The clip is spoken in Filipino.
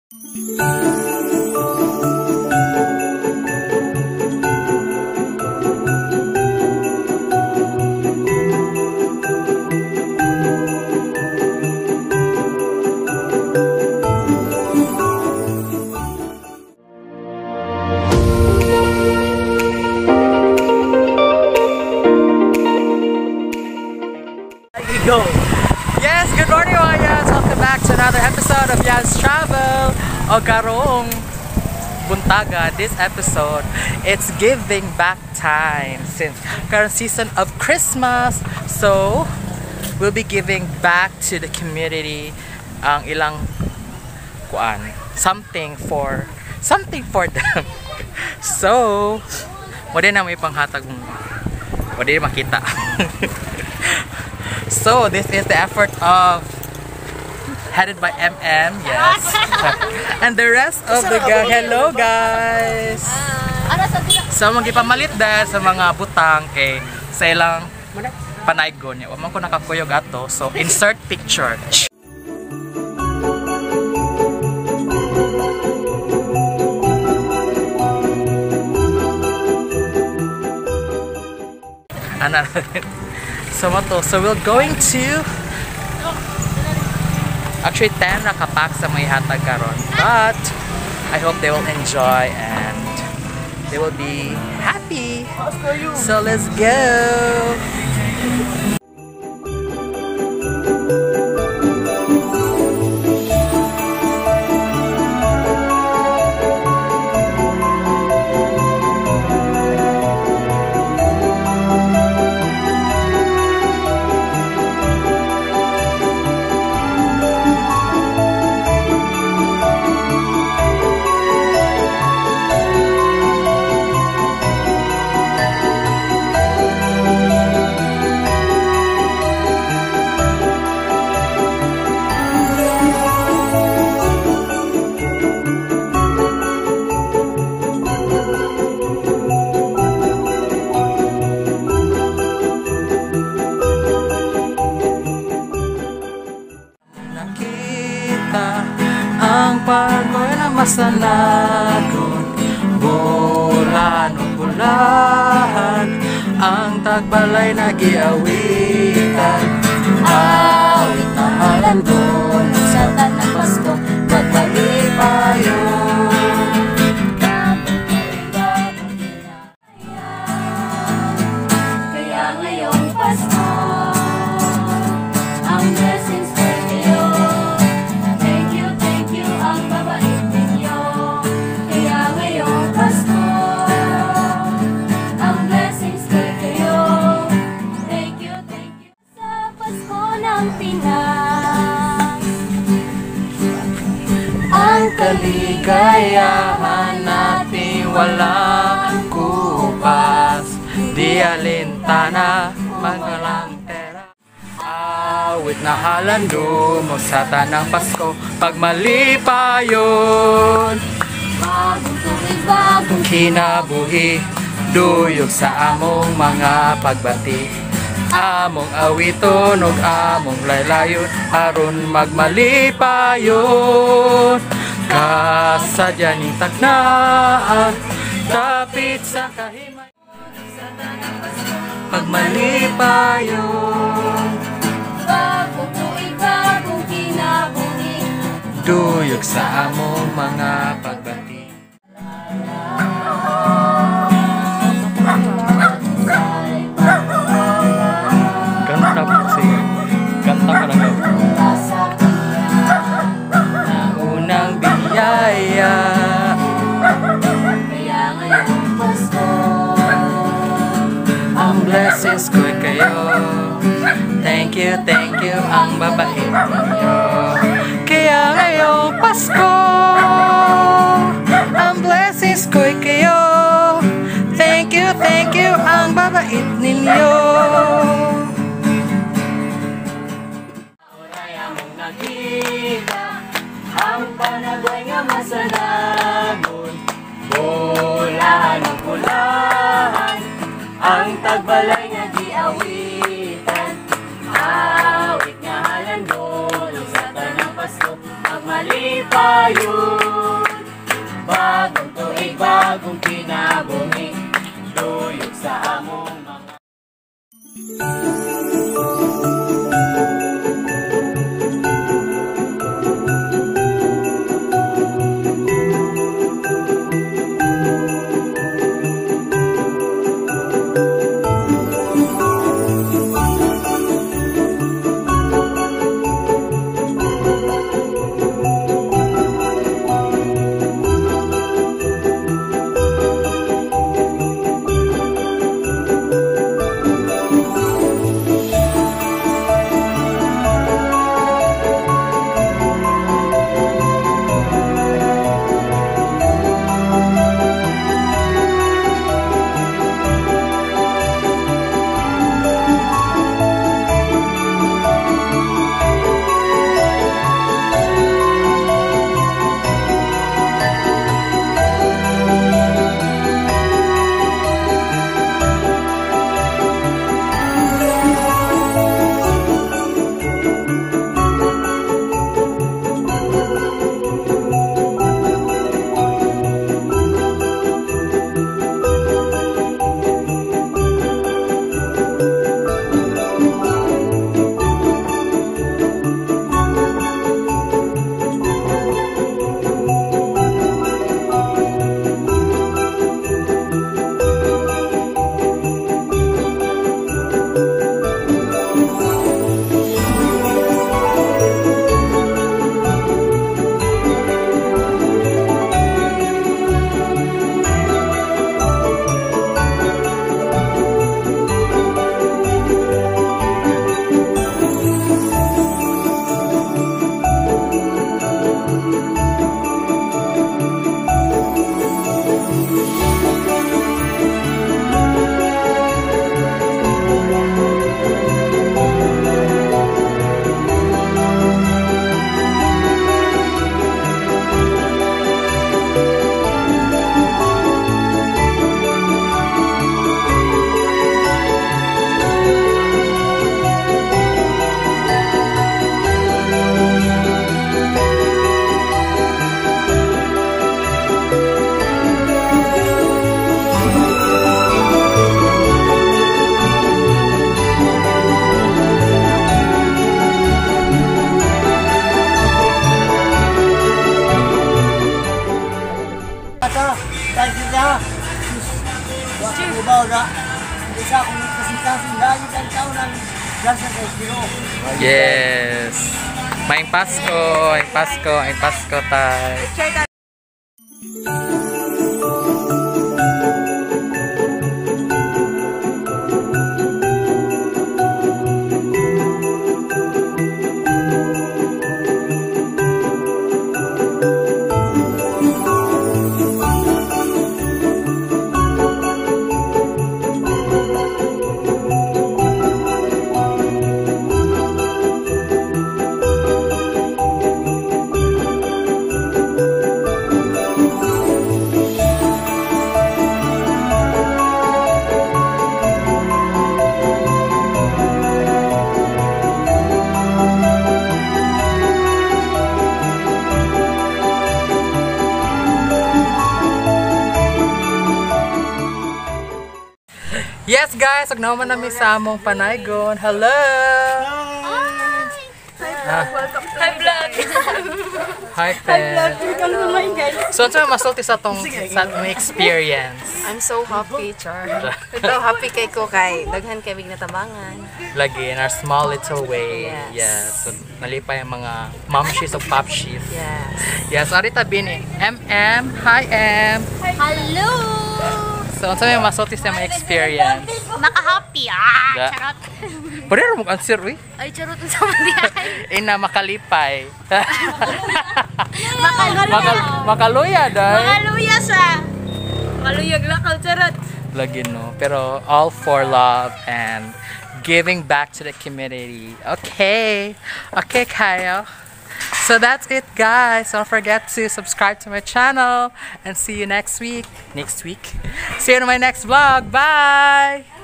Go. Yes, good morning mga Yans! Welcome back to another episode of Yans Travel. O karong buntaga, this episode, it's giving back time since current season of Christmas. So, we'll be giving back to the community ang ilang kuan, something for them. So, wala na may panghatag mo. Wala na makita. So this is the effort of headed by MM, yes, and the rest of the gang. Hello guys. So magipamalit dahil sa mga butang kay sa ilang panaygon niya. Wamang ko nakakuyog ato. So insert picture. Ano? So we're going to actually 10 nakapack sa mga hatag karon, but I hope they will enjoy and they will be happy. So let's go. Ang pagkoy na masanagon, bulan o bulahan, ang tagbalay na giawitan. Awit na halandon sa tanang Pasko, magpalipayon. Kaya ngayong Pasko, ang blessings kay kayo. Thank you, ang babait ninyo. Kaya ngayong Pasko, ang blessings kay kayo. Thank you. Sa Pasko ng Pinas, ang kaligayahan natin walang kupas. Di alintana, magalang pera. Awit na halando mo sa tanang Pasko, pagmalipayon. Bagong tuwid, bagong kinabuhi, duyog sa among mga pagbati. Among awiton ug among laylayon, aron magmalipayon. Kasadya ning tagnaan, dapit sa kahimay. Pagmalipayon, bagong tuig, bagong kinabuhi, duyog sa among mga pagbati. Kanta po siya. Kanta ka lang. Ang unang biyaya, kaya ngayong Pasko, ang blessings ko kayo. Thank you, ang babait ninyo. Kaya ngayong Pasko, ang blessings ko kayo. Thank you, ang babait ninyo. Wala mong nakita ang panagay nga masanagon, bulahan ng bulahan, ang tagbalay nga diawitan. Awit nga halandon sa tanang Pasko, pagmalipayon. Malipayon, bagong tuig, bagong kinabuhi, luyog sa among mga Yes. Maing Pasko, maing Pasko, maing Pasko tayo. Yes guys, agnaman namin sa among panaygon. Hello! Welcome to my vlog. Hi, Pen. Welcome to my guys. So, ano masulti sa atong experience? I'm so happy, Char. Ito, happy kay ko kay daghan kay big natabangan. Lagi in our small little way. Yes. So, nalipay ang mga momshies o popshies. Yes. Yes, arita bini. MM. Hi, M. Hello! So, ano may masulti sa mga experience? Naka-happy Da. Charot. Pwede rin mong answer, eh. Ay, charot sa mandihay. Ina, makalipay. Makaluya. Makaluya, dahil. Makaluya sa. Makaluyag lakal, charot. Lagi, no? Pero all for love and giving back to the community. Okay. Okay, Kyle. So that's it, guys. Don't forget to subscribe to my channel and see you next week. See you in my next vlog. Bye!